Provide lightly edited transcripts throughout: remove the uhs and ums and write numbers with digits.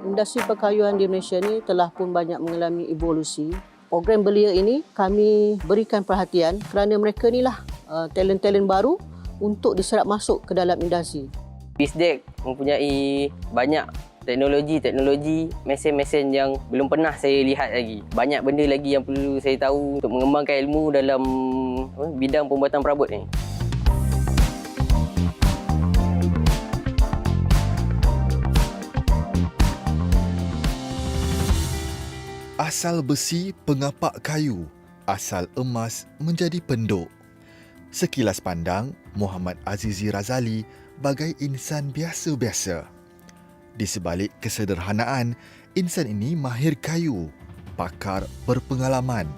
Industri perkayuan di Malaysia ni telah pun banyak mengalami evolusi. Program belia ini kami berikan perhatian kerana mereka inilah talent-talent baru untuk diserap masuk ke dalam industri. WISDEC mempunyai banyak teknologi, mesin-mesin yang belum pernah saya lihat lagi. Banyak benda lagi yang perlu saya tahu untuk mengembangkan ilmu dalam bidang pembuatan perabot ni. Asal besi pengapak kayu, asal emas menjadi penduk. Sekilas pandang, Muhammad Azizi Razali bagai insan biasa-biasa. Di sebalik kesederhanaan, insan ini mahir kayu, pakar berpengalaman,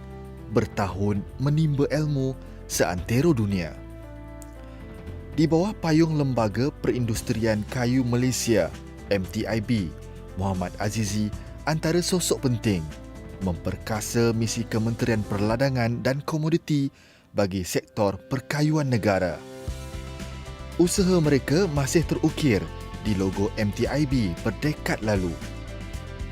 bertahun menimba ilmu seantero dunia. Di bawah payung Lembaga Perindustrian Kayu Malaysia, MTIB, Muhammad Azizi antara sosok penting memperkasa misi Kementerian Perladangan dan Komoditi bagi sektor perkayuan negara. Usaha mereka masih terukir di logo MTIB berdekad lalu.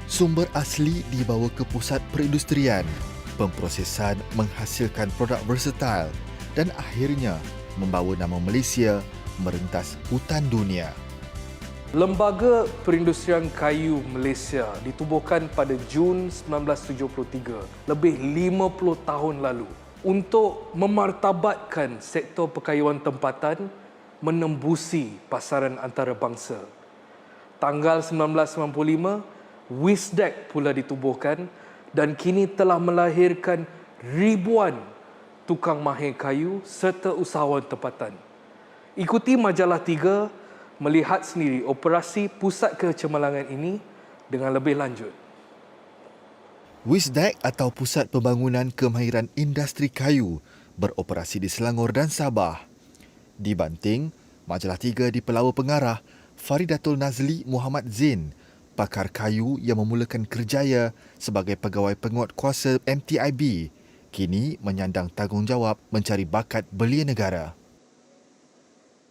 Sumber asli dibawa ke pusat perindustrian, pemprosesan menghasilkan produk versatile dan akhirnya membawa nama Malaysia merentas hutan dunia. Lembaga Perindustrian Kayu Malaysia ditubuhkan pada Jun 1973, lebih 50 tahun lalu, untuk memartabatkan sektor perkayuan tempatan menembusi pasaran antarabangsa. Tanggal 1995, WISDEC pula ditubuhkan dan kini telah melahirkan ribuan tukang mahir kayu serta usahawan tempatan. Ikuti majalah 3 melihat sendiri operasi pusat kecemerlangan ini dengan lebih lanjut. WISDEC atau Pusat Pembangunan Kemahiran Industri Kayu beroperasi di Selangor dan Sabah. Di Banting, majalah 3 di Pelawa Pengarah, Faridatul Nazli Muhammad Zain, pakar kayu yang memulakan kerjaya sebagai pegawai penguatkuasa MTIB, kini menyandang tanggungjawab mencari bakat belia negara.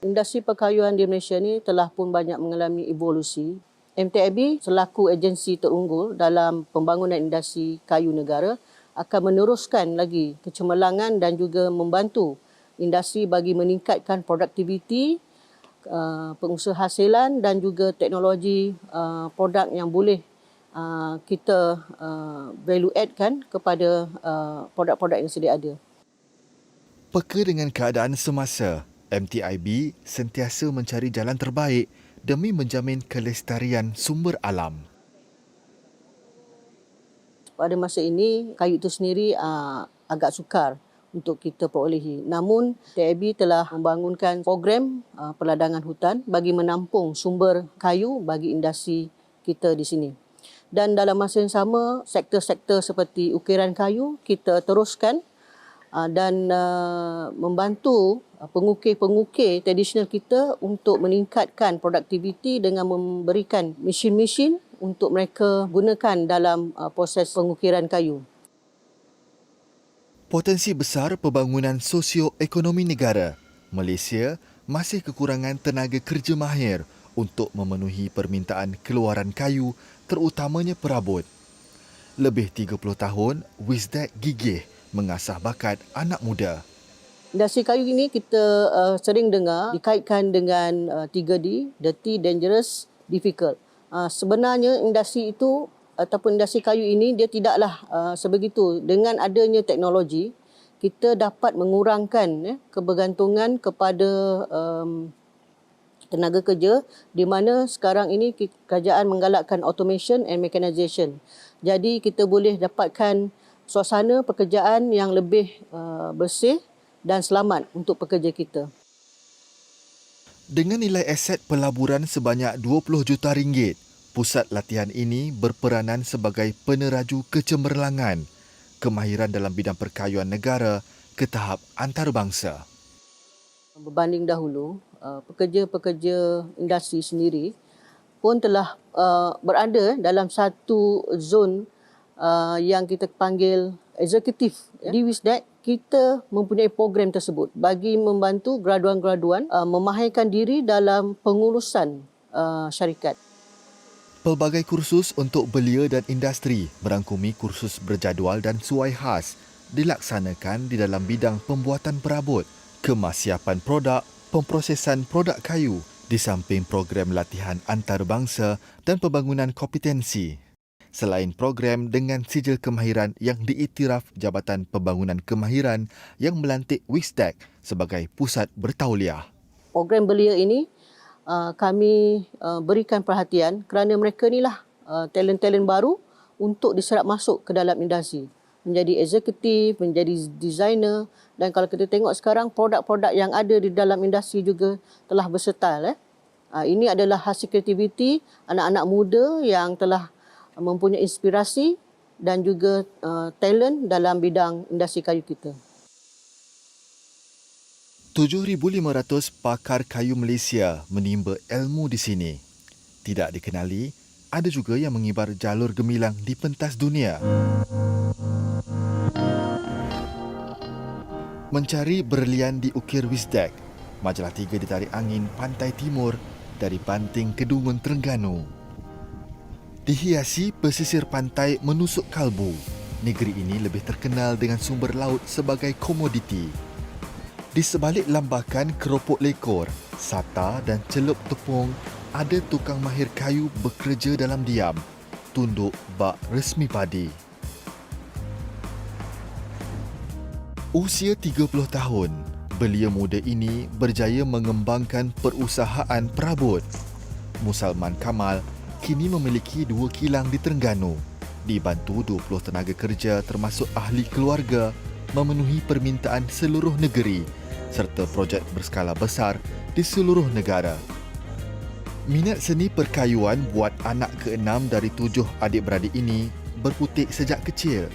Industri perkayuan di Malaysia ni telah pun banyak mengalami evolusi. MTIB selaku agensi terunggul dalam pembangunan industri kayu negara akan meneruskan lagi kecemerlangan dan juga membantu industri bagi meningkatkan produktiviti, pengusaha hasilan dan juga teknologi produk yang boleh kita value add kan kepada produk-produk yang sedia ada. Peka dengan keadaan semasa, MTIB sentiasa mencari jalan terbaik demi menjamin kelestarian sumber alam. Pada masa ini, kayu itu sendiri agak sukar untuk kita perolehi. Namun, MTIB telah membangunkan program perladangan hutan bagi menampung sumber kayu bagi industri kita di sini. Dan dalam masa yang sama, sektor-sektor seperti ukiran kayu kita teruskan dan membantu pengukir-pengukir tradisional kita untuk meningkatkan produktiviti dengan memberikan mesin-mesin untuk mereka gunakan dalam proses pengukiran kayu. Potensi besar pembangunan sosioekonomi negara, Malaysia masih kekurangan tenaga kerja mahir untuk memenuhi permintaan keluaran kayu terutamanya perabot. Lebih 30 tahun, WISDEC gigih mengasah bakat anak muda. Industri kayu ini kita sering dengar dikaitkan dengan 3D, dirty, dangerous, difficult. Sebenarnya industri itu ataupun industri kayu ini dia tidaklah sebegitu. Dengan adanya teknologi, kita dapat mengurangkan kebergantungan kepada tenaga kerja di mana sekarang ini kerajaan menggalakkan automation and mechanization. Jadi kita boleh dapatkan suasana pekerjaan yang lebih bersih dan selamat untuk pekerja kita. Dengan nilai aset pelaburan sebanyak 20 juta ringgit, pusat latihan ini berperanan sebagai peneraju kecemerlangan, kemahiran dalam bidang perkayuan negara ke tahap antarabangsa. Berbanding dahulu, pekerja-pekerja industri sendiri pun telah berada dalam satu zon yang kita panggil eksekutif. Di WISDEC, kita mempunyai program tersebut bagi membantu graduan-graduan memahirkan diri dalam pengurusan syarikat. Pelbagai kursus untuk belia dan industri merangkumi kursus berjadual dan suai khas dilaksanakan di dalam bidang pembuatan perabot, kemasiapan produk, pemprosesan produk kayu di samping program latihan antarabangsa dan pembangunan kompetensi. Selain program dengan sijil kemahiran yang diiktiraf Jabatan Pembangunan Kemahiran yang melantik WISDEC sebagai pusat bertauliah. Program belia ini kami berikan perhatian kerana mereka inilah talent-talent baru untuk diserap masuk ke dalam industri. Menjadi eksekutif, menjadi designer, dan kalau kita tengok sekarang produk-produk yang ada di dalam industri juga telah versatile. Ini adalah hasil kreativiti anak-anak muda yang telah mempunyai inspirasi dan juga talent dalam bidang industri kayu kita. 7,500 pakar kayu Malaysia menimba ilmu di sini. Tidak dikenali, ada juga yang mengibar jalur gemilang di pentas dunia. Mencari berlian di Ukir WISDEC, Majalah 3 ditarik angin pantai timur dari Banting ke Dungun, Terengganu. Dihiasi pesisir pantai menusuk kalbu, negeri ini lebih terkenal dengan sumber laut sebagai komoditi. Di sebalik lambakan keropok lekor, sata dan celup tepung, ada tukang mahir kayu bekerja dalam diam, tunduk bak resmi padi. Usia 30 tahun, belia muda ini berjaya mengembangkan perusahaan perabot. Musalman Kamal kini memiliki 2 kilang di Terengganu, dibantu 20 tenaga kerja termasuk ahli keluarga memenuhi permintaan seluruh negeri serta projek berskala besar di seluruh negara. Minat seni perkayuan buat anak ke-6 dari 7 adik-beradik ini berputik sejak kecil,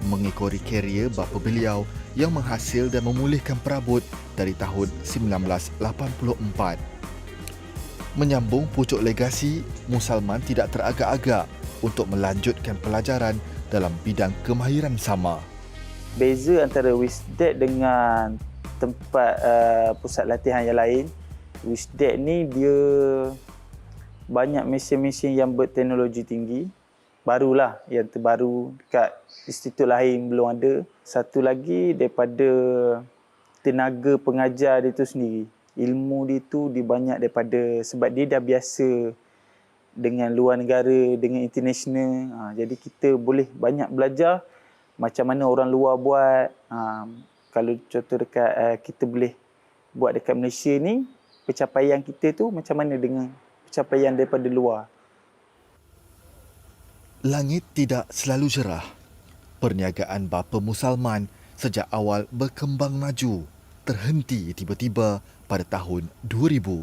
mengekori karier bapa beliau yang menghasil dan memulihkan perabot dari tahun 1984. Menyambung pucuk legasi, Musalman tidak teragak-agak untuk melanjutkan pelajaran dalam bidang kemahiran sama. Beza antara WISDEC dengan tempat pusat latihan yang lain, WISDEC ni dia banyak mesin-mesin yang berteknologi tinggi, barulah yang terbaru, dekat institut lain belum ada. Satu lagi daripada tenaga pengajar dia tu sendiri, ilmu dia tu dia banyak daripada, sebab dia dah biasa dengan luar negara, dengan international. Jadi kita boleh banyak belajar macam mana orang luar buat. Kalau contoh dekat kita boleh buat dekat Malaysia ni, pencapaian kita tu macam mana dengan pencapaian daripada luar. Langit tidak selalu cerah. Perniagaan bapa Musalman sejak awal berkembang maju, terhenti tiba-tiba pada tahun 2000.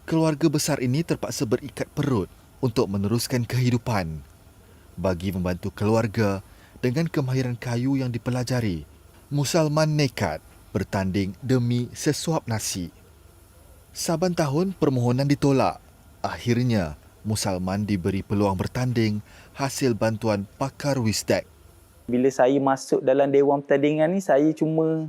Keluarga besar ini terpaksa berikat perut untuk meneruskan kehidupan. Bagi membantu keluarga dengan kemahiran kayu yang dipelajari, Musalman nekat bertanding demi sesuap nasi. Saban tahun permohonan ditolak. Akhirnya, Musalman diberi peluang bertanding hasil bantuan pakar WISDEC. Bila saya masuk dalam Dewan Pertandingan ni, saya cuma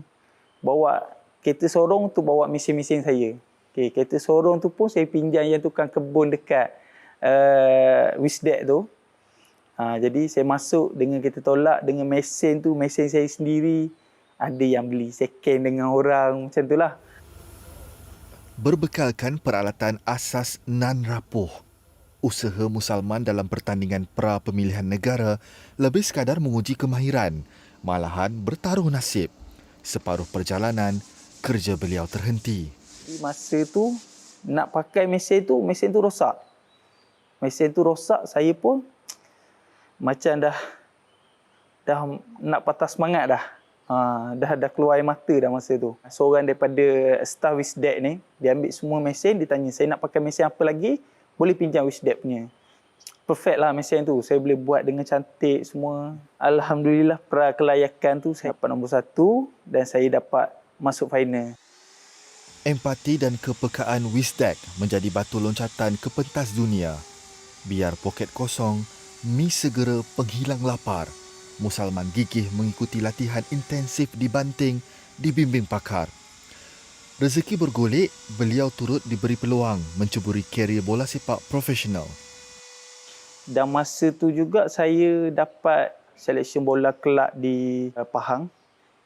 bawa kereta sorong tu, bawa mesin-mesin saya. Kereta sorong tu pun saya pinjam yang tukang kebun dekat WISDEC tu. Jadi saya masuk dengan kereta tolak, dengan mesin tu, mesin saya sendiri. Ada yang beli second dengan orang, macam itulah. Berbekalkan peralatan asas nan rapuh, usaha Musalman dalam pertandingan pra pemilihan negara lebih sekadar menguji kemahiran, malahan bertaruh nasib. Separuh perjalanan, kerja beliau terhenti. Di masa tu, nak pakai mesin tu rosak. Mesin tu rosak, saya pun macam dah nak patah semangat dah. Dah keluar air mata dah masa tu. Seorang daripada staff WISDEC ni, dia ambil semua mesin, dia tanya, saya nak pakai mesin apa lagi? Boleh pinjam WISDEC punya. Perfect lah mesin tu. Saya boleh buat dengan cantik semua. Alhamdulillah, prakelayakan tu saya dapat nombor 1 dan saya dapat masuk final. Empati dan kepekaan WISDEC menjadi batu loncatan ke pentas dunia. Biar poket kosong, mi segera penghilang lapar. Musalman gigih mengikuti latihan intensif di Banting dibimbing pakar. Rezeki bergolek, beliau turut diberi peluang menceburi karier bola sepak profesional. Dan masa tu juga saya dapat selection bola kelab di Pahang.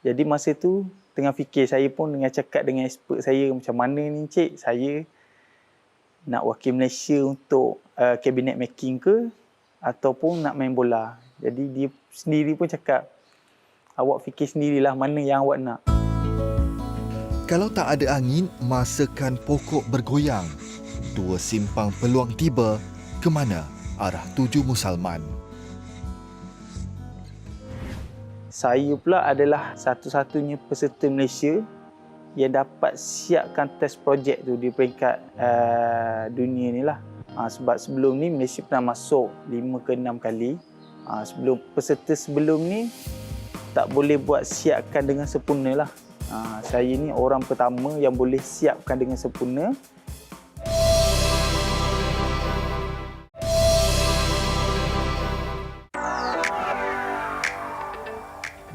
Jadi masa tu tengah fikir, saya pun dengan cakap dengan expert saya, macam mana ni cik, saya nak wakil Malaysia untuk cabinet making ke ataupun nak main bola. Jadi dia sendiri pun cakap, awak fikir sendirilah mana yang awak nak. Kalau tak ada angin, masakan pokok bergoyang. Dua simpang peluang tiba, ke mana arah tuju Musalman? Saya pula adalah satu-satunya peserta Malaysia yang dapat siapkan test projek tu di peringkat dunia ni lah. Sebab sebelum ni Malaysia pernah masuk 5 ke 6 kali. Sebelum peserta sebelum ni tak boleh buat siapkan dengan sempurna lah. Saya ni orang pertama yang boleh siapkan dengan sempurna.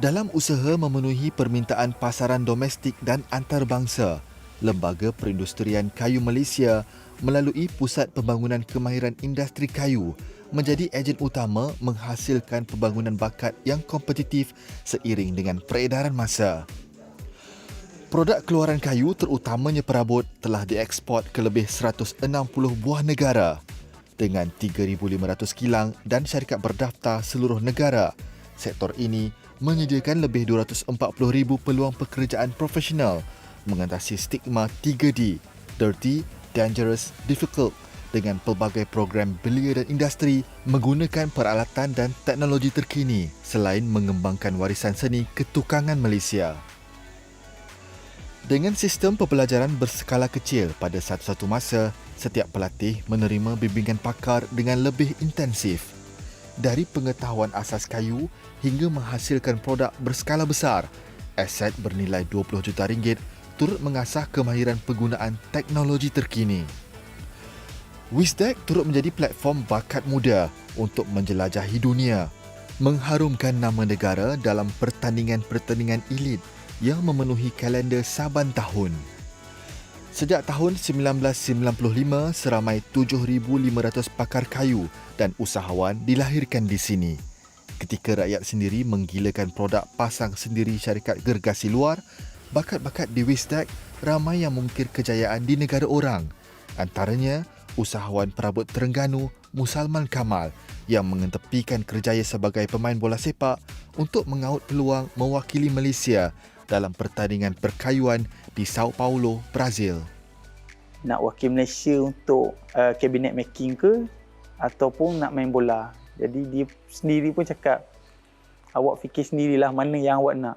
Dalam usaha memenuhi permintaan pasaran domestik dan antarabangsa, Lembaga Perindustrian Kayu Malaysia melalui Pusat Pembangunan Kemahiran Industri Kayu menjadi ejen utama menghasilkan pembangunan bakat yang kompetitif seiring dengan peredaran masa. Produk keluaran kayu terutamanya perabot telah dieksport ke lebih 160 buah negara. Dengan 3,500 kilang dan syarikat berdaftar seluruh negara, sektor ini menyediakan lebih 240,000 peluang pekerjaan profesional mengatasi stigma 3D, Dirty, Dangerous, Difficult dengan pelbagai program belia dan industri menggunakan peralatan dan teknologi terkini selain mengembangkan warisan seni ketukangan Malaysia. Dengan sistem pembelajaran berskala kecil pada satu-satu masa, setiap pelatih menerima bimbingan pakar dengan lebih intensif. Dari pengetahuan asas kayu hingga menghasilkan produk berskala besar, aset bernilai RM20 juta turut mengasah kemahiran penggunaan teknologi terkini. Wisdec turut menjadi platform bakat muda untuk menjelajahi dunia, mengharumkan nama negara dalam pertandingan-pertandingan elit yang memenuhi kalender saban tahun. Sejak tahun 1995, seramai 7,500 pakar kayu dan usahawan dilahirkan di sini. Ketika rakyat sendiri menggilakan produk pasang sendiri syarikat gergasi luar, bakat-bakat di Wisdec ramai yang mengukir kejayaan di negara orang. Antaranya, usahawan perabot Terengganu, Musalman Kamal yang mengetepikan kerjaya sebagai pemain bola sepak untuk mengaut peluang mewakili Malaysia dalam pertandingan perkayuan di Sao Paulo, Brazil. Nak wakil Malaysia untuk cabinet making ke ataupun nak main bola. Jadi dia sendiri pun cakap, awak fikir sendirilah mana yang awak nak.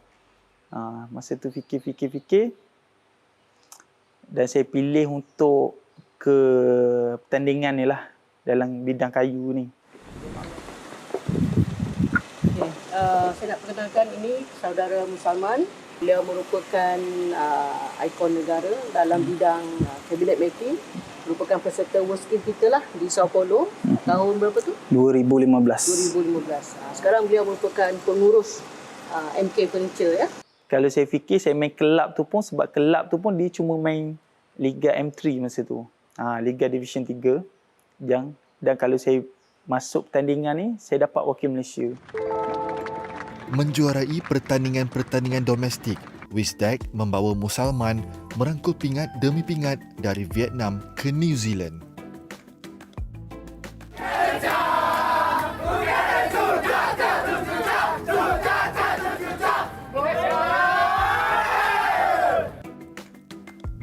Masa tu fikir. Dan saya pilih untuk ke pertandingan ni lah dalam bidang kayu ni. Okay. Saya nak perkenalkan ini saudara Musalman. Beliau merupakan ikon negara dalam bidang cabinet making. Merupakan peserta World Skills kita lah di Sao Paulo. Tahun berapa tu? 2015. Sekarang beliau merupakan pengurus MK Furniture ya. Kalau saya fikir saya main kelab tu pun, sebab kelab tu pun dia cuma main Liga M3 masa tu. Liga Division 3. Dan kalau saya masuk pertandingan ni, saya dapat wakil Malaysia. Menjuarai pertandingan-pertandingan domestik, Wisdec membawa Musalman merangkul pingat demi pingat dari Vietnam ke New Zealand.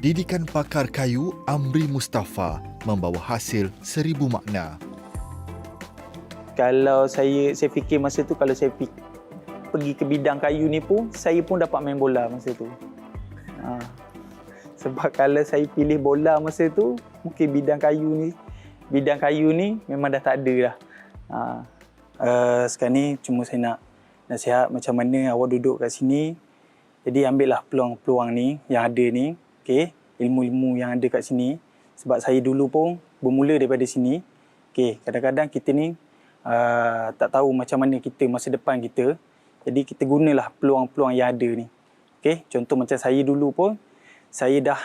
Didikan pakar kayu Amri Mustafa membawa hasil 1000 makna. Kalau saya fikir masa tu, kalau saya pergi ke bidang kayu ni pun, saya pun dapat main bola masa tu. Sebab kalau saya pilih bola masa tu, mungkin bidang kayu ni memang dah tak ada dah. Sekarang ni cuma saya nak nasihat macam mana awak duduk kat sini. Jadi ambillah peluang-peluang ni yang ada ni, okey, ilmu-ilmu yang ada kat sini. Sebab saya dulu pun bermula daripada sini. Okey, kadang-kadang kita ni tak tahu macam mana kita masa depan kita. Jadi kita gunalah peluang-peluang yang ada ni. Okey, contoh macam saya dulu pun, saya dah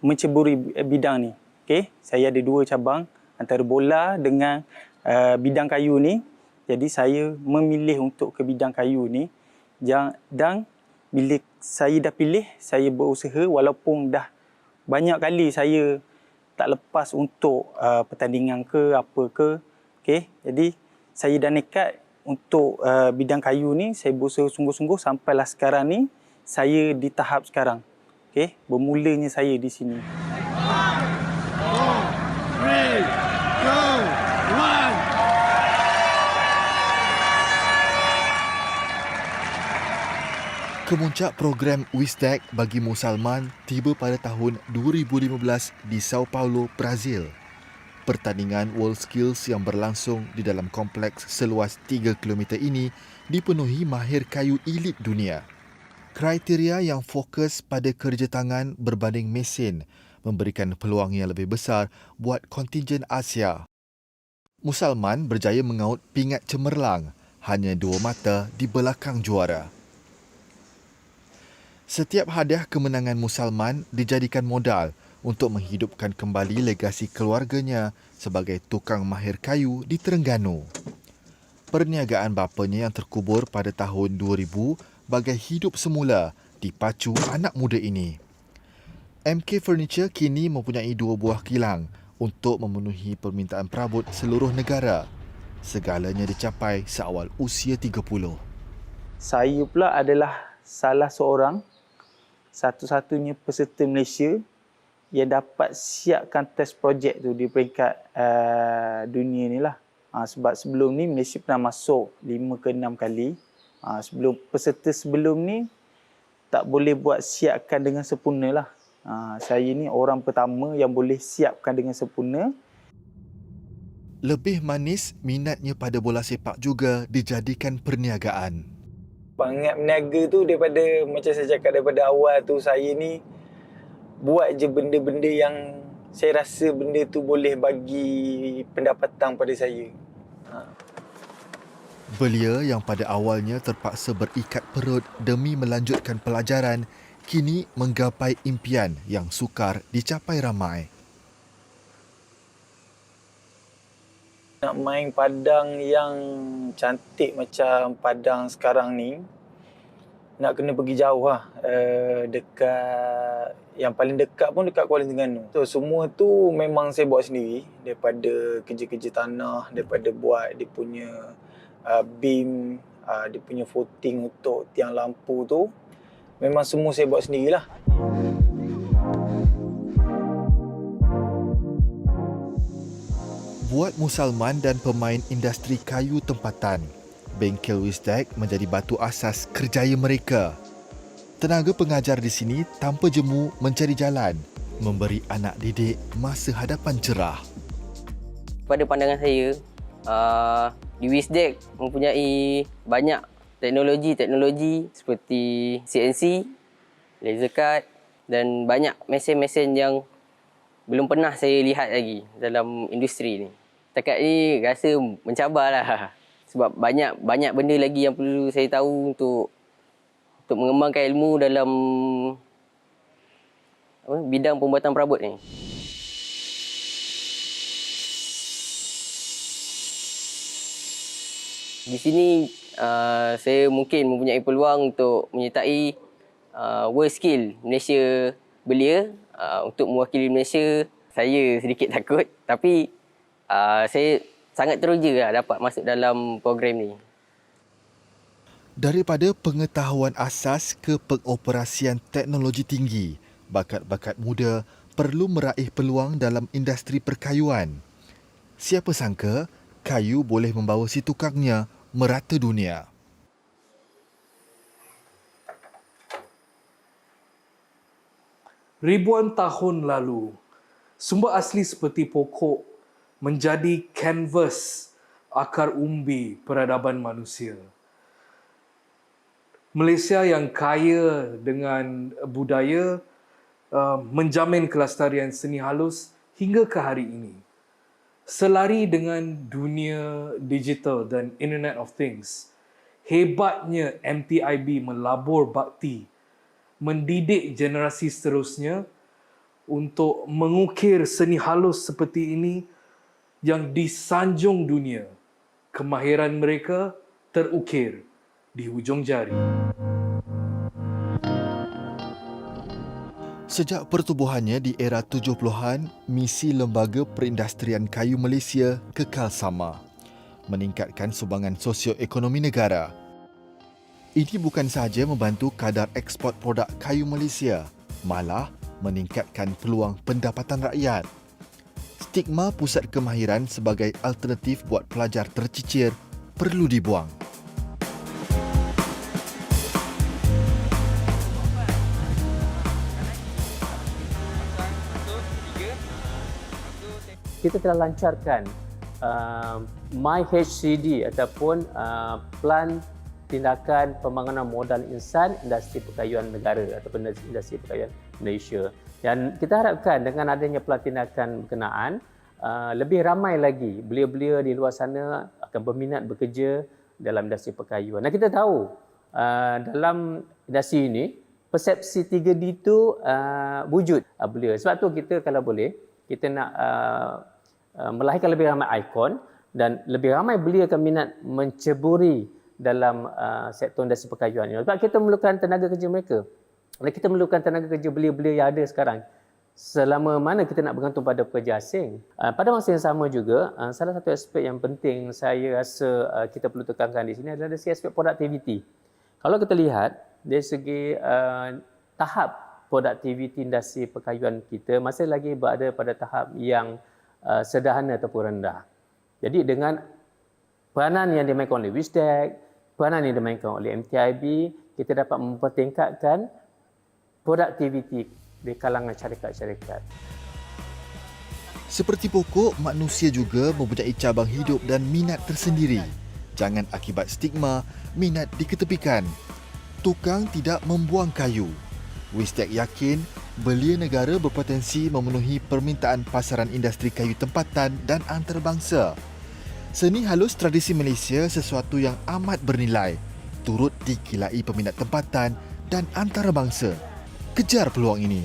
menceburi bidang ni. Okey, saya ada 2 cabang antara bola dengan bidang kayu ni. Jadi saya memilih untuk ke bidang kayu ni. Dan bila saya dah pilih, saya berusaha walaupun dah banyak kali saya tak lepas untuk pertandingan ke apa ke. Okay? Jadi saya dah nekat untuk bidang kayu ni, saya berusaha sungguh-sungguh sampailah sekarang ni saya di tahap sekarang. Okay? Bermulanya saya di sini. Kemuncak program WISDEC bagi Musalman tiba pada tahun 2015 di Sao Paulo, Brazil. Pertandingan WorldSkills yang berlangsung di dalam kompleks seluas 3 km ini dipenuhi mahir kayu elit dunia. Kriteria yang fokus pada kerja tangan berbanding mesin memberikan peluang yang lebih besar buat kontingen Asia. Musalman berjaya mengaut pingat cemerlang, hanya 2 mata di belakang juara. Setiap hadiah kemenangan Musalman dijadikan modal untuk menghidupkan kembali legasi keluarganya sebagai tukang mahir kayu di Terengganu. Perniagaan bapanya yang terkubur pada tahun 2000 bagai hidup semula dipacu anak muda ini. MK Furniture kini mempunyai 2 buah kilang untuk memenuhi permintaan perabot seluruh negara. Segalanya dicapai seawal usia 30. Saya pula adalah salah seorang satu-satunya peserta Malaysia yang dapat siapkan test projek tu di peringkat dunia ni lah. Sebab sebelum ni Malaysia pernah masuk 5 ke 6 kali. Sebelum peserta sebelum ni tak boleh buat siapkan dengan sempurna lah. Saya ni orang pertama yang boleh siapkan dengan sempurna. Lebih manis, minatnya pada bola sepak juga dijadikan perniagaan. Pengat berniaga tu daripada, macam saya cakap daripada awal tu, saya ni buat je benda-benda yang saya rasa benda tu boleh bagi pendapatan pada saya. Belia yang pada awalnya terpaksa berikat perut demi melanjutkan pelajaran, kini menggapai impian yang sukar dicapai ramai. Nak main padang yang cantik macam padang sekarang ni, nak kena pergi jauh lah. Yang paling dekat pun dekat Kuala Terengganu. So, semua tu memang saya buat sendiri. Daripada kerja-kerja tanah, daripada buat dia punya beam, dia punya footing untuk tiang lampu tu, memang semua saya buat sendirilah. Buat Musalman dan pemain industri kayu tempatan, bengkel WISDEC menjadi batu asas kerjaya mereka. Tenaga pengajar di sini tanpa jemu mencari jalan, memberi anak didik masa hadapan cerah. Pada pandangan saya, di WISDEC mempunyai banyak teknologi seperti CNC, laser cut dan banyak mesin-mesin yang belum pernah saya lihat lagi dalam industri ni. Setakat ni rasa mencabarlah sebab banyak benda lagi yang perlu saya tahu untuk mengembangkan ilmu dalam bidang pembuatan perabot ni. Di sini saya mungkin mempunyai peluang untuk menyertai WorldSkills Malaysia Belia. Untuk mewakili Malaysia, saya sedikit takut tapi saya sangat teruja dapat masuk dalam program ni. Daripada pengetahuan asas ke pengoperasian teknologi tinggi, bakat-bakat muda perlu meraih peluang dalam industri perkayuan. Siapa sangka kayu boleh membawa si tukangnya merata dunia. Ribuan tahun lalu, sumber asli seperti pokok menjadi kanvas akar umbi peradaban manusia. Malaysia yang kaya dengan budaya menjamin kelestarian seni halus hingga ke hari ini. Selari dengan dunia digital dan Internet of Things, hebatnya MTIB melabur bakti mendidik generasi seterusnya untuk mengukir seni halus seperti ini yang disanjung dunia. Kemahiran mereka terukir di hujung jari. Sejak pertubuhannya di era 70-an, misi Lembaga Perindustrian Kayu Malaysia kekal sama, meningkatkan sumbangan sosioekonomi negara. Ini bukan sahaja membantu kadar ekspor produk kayu Malaysia, malah meningkatkan peluang pendapatan rakyat. Stigma pusat kemahiran sebagai alternatif buat pelajar tercicir perlu dibuang. Kita telah lancarkan MyHCD ataupun Plan Tindakan Pembangunan Modal Insan Industri Perkayuan Negara ataupun Industri Perkayuan Malaysia. Dan kita harapkan dengan adanya plan tindakan berkenaan, lebih ramai lagi belia-belia di luar sana akan berminat bekerja dalam industri perkayuan. Dan kita tahu dalam industri ini, persepsi 3D itu wujud belia. Sebab tu kita kalau boleh, kita nak melahirkan lebih ramai ikon dan lebih ramai belia akan minat menceburi dalam sektor industri perkayuan ini. Sebab kita memerlukan tenaga kerja mereka. Dan kita memerlukan tenaga kerja belia-belia yang ada sekarang. Selama mana kita nak bergantung pada pekerja asing. Pada masa yang sama juga, salah satu aspek yang penting saya rasa kita perlu tekankan di sini adalah dari aspek productivity. Kalau kita lihat dari segi tahap produktiviti industri perkayuan kita masih lagi berada pada tahap yang sederhana ataupun rendah. Jadi dengan peranan yang dimainkan oleh WISDEC, peranan yang dimainkan oleh MTIB, kita dapat mempertingkatkan produktiviti di kalangan syarikat-syarikat. Seperti pokok, manusia juga mempunyai cabang hidup dan minat tersendiri. Jangan akibat stigma, minat diketepikan. Tukang tidak membuang kayu. WISDEC yakin belia negara berpotensi memenuhi permintaan pasaran industri kayu tempatan dan antarabangsa. Seni halus tradisi Malaysia sesuatu yang amat bernilai, turut dikilai peminat tempatan dan antarabangsa. Kejar peluang ini.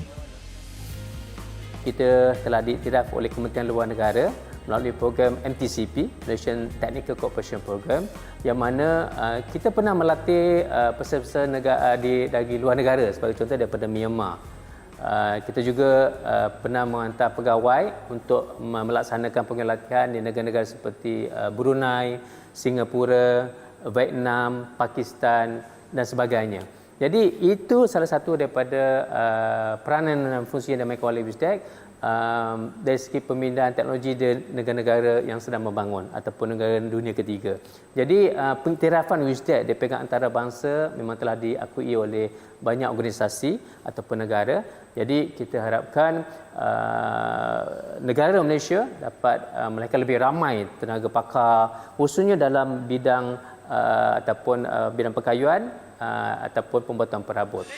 Kita telah diiktiraf oleh Kementerian Luar Negara melalui program MTCP, Malaysian Technical Cooperation Program, yang mana kita pernah melatih peserta dari luar negara, sebagai contoh daripada Myanmar. Kita juga pernah menghantar pegawai untuk melaksanakan program latihan di negara-negara seperti Brunei, Singapura, Vietnam, Pakistan dan sebagainya. Jadi itu salah satu daripada peranan dan fungsi yang dimainkan oleh WISDEC dari segi pemindahan teknologi di negara-negara yang sedang membangun ataupun negara dunia ketiga. Jadi pengiktirafan WISDEC dipegang antarabangsa memang telah diakui oleh banyak organisasi ataupun negara. Jadi kita harapkan negara Malaysia dapat melahirkan lebih ramai tenaga pakar khususnya dalam bidang ataupun bidang perkayuan ataupun pembuatan perabot.